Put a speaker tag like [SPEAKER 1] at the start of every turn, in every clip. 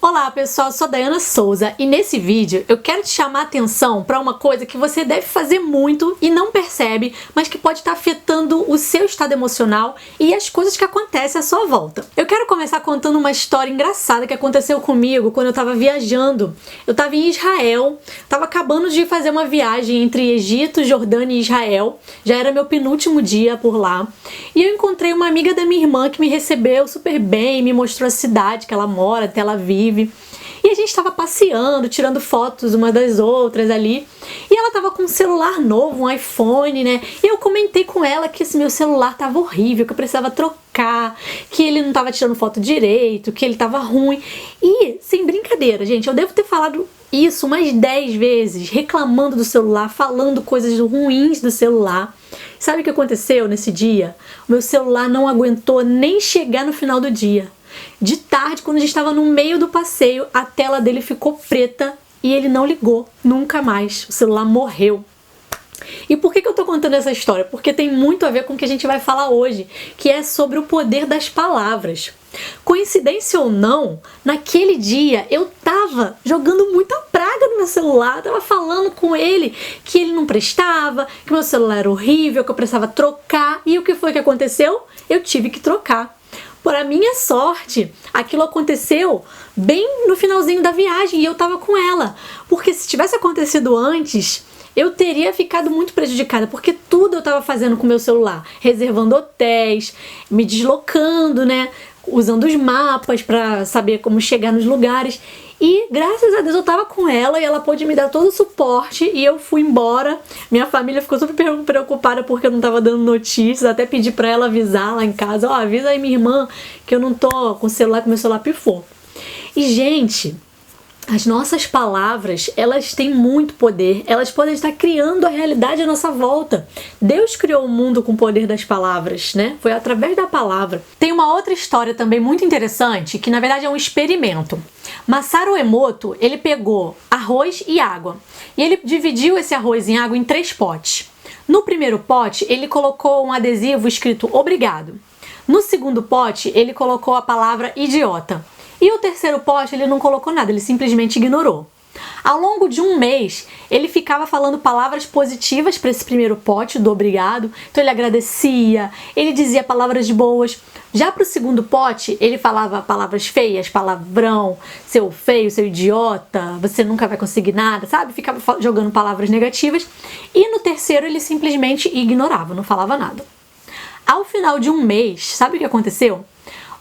[SPEAKER 1] Olá pessoal, eu sou a Dayana Souza e nesse vídeo eu quero te chamar a atenção para uma coisa que você deve fazer muito e não percebe, mas que pode estar afetando o seu estado emocional e as coisas que acontecem à sua volta. Eu quero começar contando uma história engraçada que aconteceu comigo quando eu estava viajando. Eu estava em Israel, estava acabando de fazer uma viagem entre Egito, Jordânia e Israel, já era meu penúltimo dia por lá, e eu encontrei uma amiga da minha irmã que me recebeu super bem, me mostrou a cidade que ela mora, Tel Aviv. E a gente estava passeando, tirando fotos uma das outras ali. E ela estava com um celular novo, um iPhone, né? E eu comentei com ela que esse meu celular estava horrível, que eu precisava trocar, que ele não estava tirando foto direito, que ele estava ruim. E, sem brincadeira, gente, eu devo ter falado isso umas 10 vezes, reclamando do celular, falando coisas ruins do celular. Sabe o que aconteceu nesse dia? O meu celular não aguentou nem chegar no final do dia. De tarde, quando a gente estava no meio do passeio, a tela dele ficou preta e ele não ligou, nunca mais. O celular morreu. E por que eu tô contando essa história? Porque tem muito a ver com o que a gente vai falar hoje, que é sobre o poder das palavras. Coincidência ou não, naquele dia eu tava jogando muita praga no meu celular, tava falando com ele que ele não prestava, que meu celular era horrível, que eu precisava trocar. E o que foi que aconteceu? Eu tive que trocar. Por a minha sorte, aquilo aconteceu bem no finalzinho da viagem e eu tava com ela. Porque se tivesse acontecido antes, eu teria ficado muito prejudicada, porque tudo eu tava fazendo com o meu celular, reservando hotéis, me deslocando, né? Usando os mapas para saber como chegar nos lugares. E graças a Deus eu tava com ela e ela pôde me dar todo o suporte e eu fui embora. Minha família ficou super preocupada porque eu não tava dando notícias, até pedi pra ela avisar lá em casa, avisa aí minha irmã que eu não tô com o celular, que meu celular pifou. E gente, as nossas palavras, elas têm muito poder, elas podem estar criando a realidade à nossa volta. Deus criou o mundo com o poder das palavras, né? Foi através da palavra. Tem uma outra história também muito interessante, que na verdade é um experimento. Masaru Emoto, ele pegou arroz e água, e ele dividiu esse arroz e água em 3 potes. No primeiro pote, ele colocou um adesivo escrito obrigado. No segundo pote, ele colocou a palavra idiota. E o terceiro pote ele não colocou nada, ele simplesmente ignorou. Ao longo de um mês, ele ficava falando palavras positivas para esse primeiro pote do obrigado. Então ele agradecia, ele dizia palavras boas. Já para o segundo pote, ele falava palavras feias, palavrão, seu feio, seu idiota, você nunca vai conseguir nada, sabe? Ficava jogando palavras negativas. E no terceiro, ele simplesmente ignorava, não falava nada. Ao final de um mês, sabe o que aconteceu?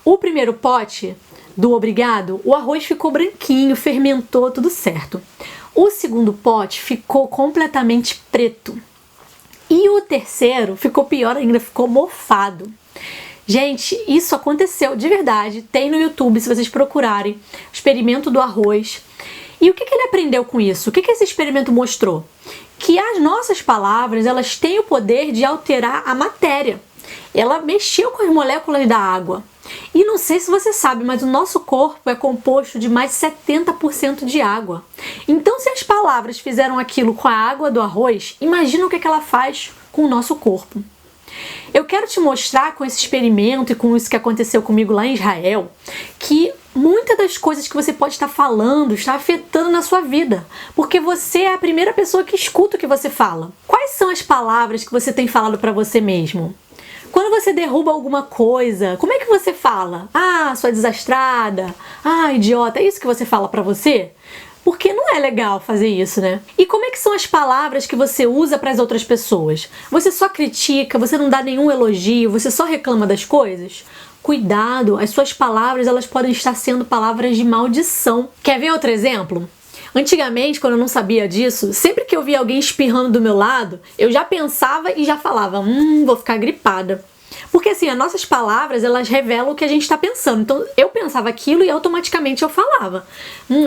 [SPEAKER 1] O primeiro pote do obrigado, o arroz ficou branquinho, fermentou, tudo certo. O segundo pote ficou completamente preto. E o terceiro ficou pior ainda, ficou mofado. Gente, isso aconteceu de verdade, tem no YouTube se vocês procurarem, experimento do arroz. E o que ele aprendeu com isso? O que esse experimento mostrou? Que as nossas palavras, elas têm o poder de alterar a matéria. Ela mexeu com as moléculas da água. E não sei se você sabe, mas o nosso corpo é composto de mais de 70% de água. Então, se as palavras fizeram aquilo com a água do arroz, imagina o que ela faz com o nosso corpo. Eu quero te mostrar com esse experimento e com isso que aconteceu comigo lá em Israel, que muitas das coisas que você pode estar falando está afetando na sua vida, porque você é a primeira pessoa que escuta o que você fala. Quais são as palavras que você tem falado para você mesmo? Quando você derruba alguma coisa, como é que você fala? Ah, sua desastrada. Ah, idiota. É isso que você fala pra você? Porque não é legal fazer isso, né? E como é que são as palavras que você usa para as outras pessoas? Você só critica, você não dá nenhum elogio, você só reclama das coisas? Cuidado, as suas palavras elas podem estar sendo palavras de maldição. Quer ver outro exemplo? Antigamente, quando eu não sabia disso, sempre que eu via alguém espirrando do meu lado, eu já pensava e já falava, vou ficar gripada. Porque assim, as nossas palavras, elas revelam o que a gente está pensando. Então, eu pensava aquilo e automaticamente eu falava,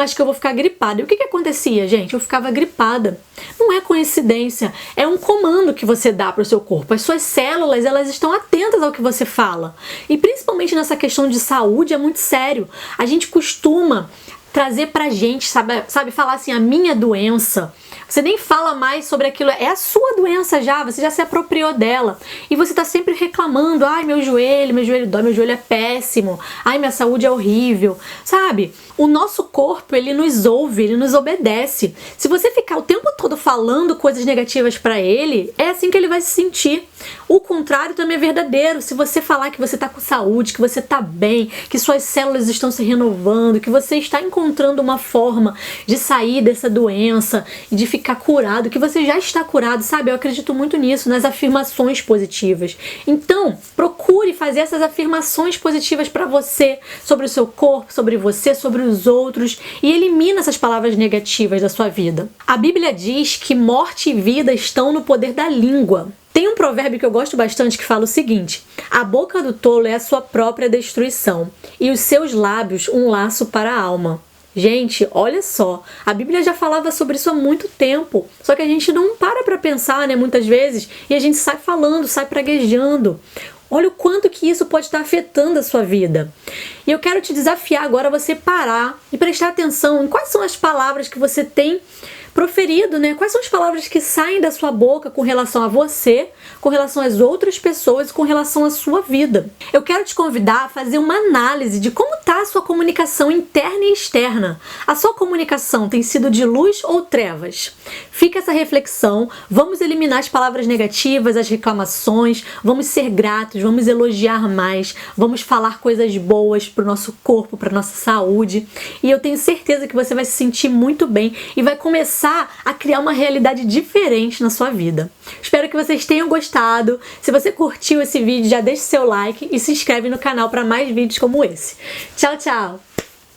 [SPEAKER 1] acho que eu vou ficar gripada. E o que acontecia, gente? Eu ficava gripada. Não é coincidência, é um comando que você dá para o seu corpo. As suas células, elas estão atentas ao que você fala. E principalmente nessa questão de saúde, é muito sério. A gente costuma trazer pra gente, sabe, falar assim, a minha doença. Você nem fala mais sobre aquilo, é a sua doença já, você já se apropriou dela. E você tá sempre reclamando, ai, meu joelho dói, meu joelho é péssimo, ai, minha saúde é horrível, sabe? O nosso corpo, ele nos ouve, ele nos obedece. Se você ficar o tempo todo falando coisas negativas para ele, é assim que ele vai se sentir. O contrário também é verdadeiro. Se você falar que você está com saúde, que você está bem, que suas células estão se renovando, que você está encontrando uma forma de sair dessa doença e de ficar curado, que você já está curado, sabe? Eu acredito muito nisso, nas afirmações positivas. Então, procure fazer essas afirmações positivas para você, sobre o seu corpo, sobre você, sobre os outros, e elimina essas palavras negativas da sua vida. A Bíblia diz que morte e vida estão no poder da língua. Tem um provérbio que eu gosto bastante que fala o seguinte: a boca do tolo é a sua própria destruição, e os seus lábios um laço para a alma. Gente, olha só, a Bíblia já falava sobre isso há muito tempo, só que a gente não para pensar, né, muitas vezes, e a gente sai falando, sai praguejando. Olha o quanto que isso pode estar afetando a sua vida. E eu quero te desafiar agora a você parar e prestar atenção em quais são as palavras que você tem proferido, né? Quais são as palavras que saem da sua boca com relação a você, com relação às outras pessoas, com relação à sua vida. Eu quero te convidar a fazer uma análise de como está a sua comunicação interna e externa. A sua comunicação tem sido de luz ou trevas? Fica essa reflexão, vamos eliminar as palavras negativas, as reclamações, vamos ser gratos, vamos elogiar mais, vamos falar coisas boas para o nosso corpo, para nossa saúde. E eu tenho certeza que você vai se sentir muito bem e vai começar a criar uma realidade diferente na sua vida. Espero que vocês tenham gostado. Se você curtiu esse vídeo, já deixa seu like e se inscreve no canal para mais vídeos como esse. Tchau, tchau!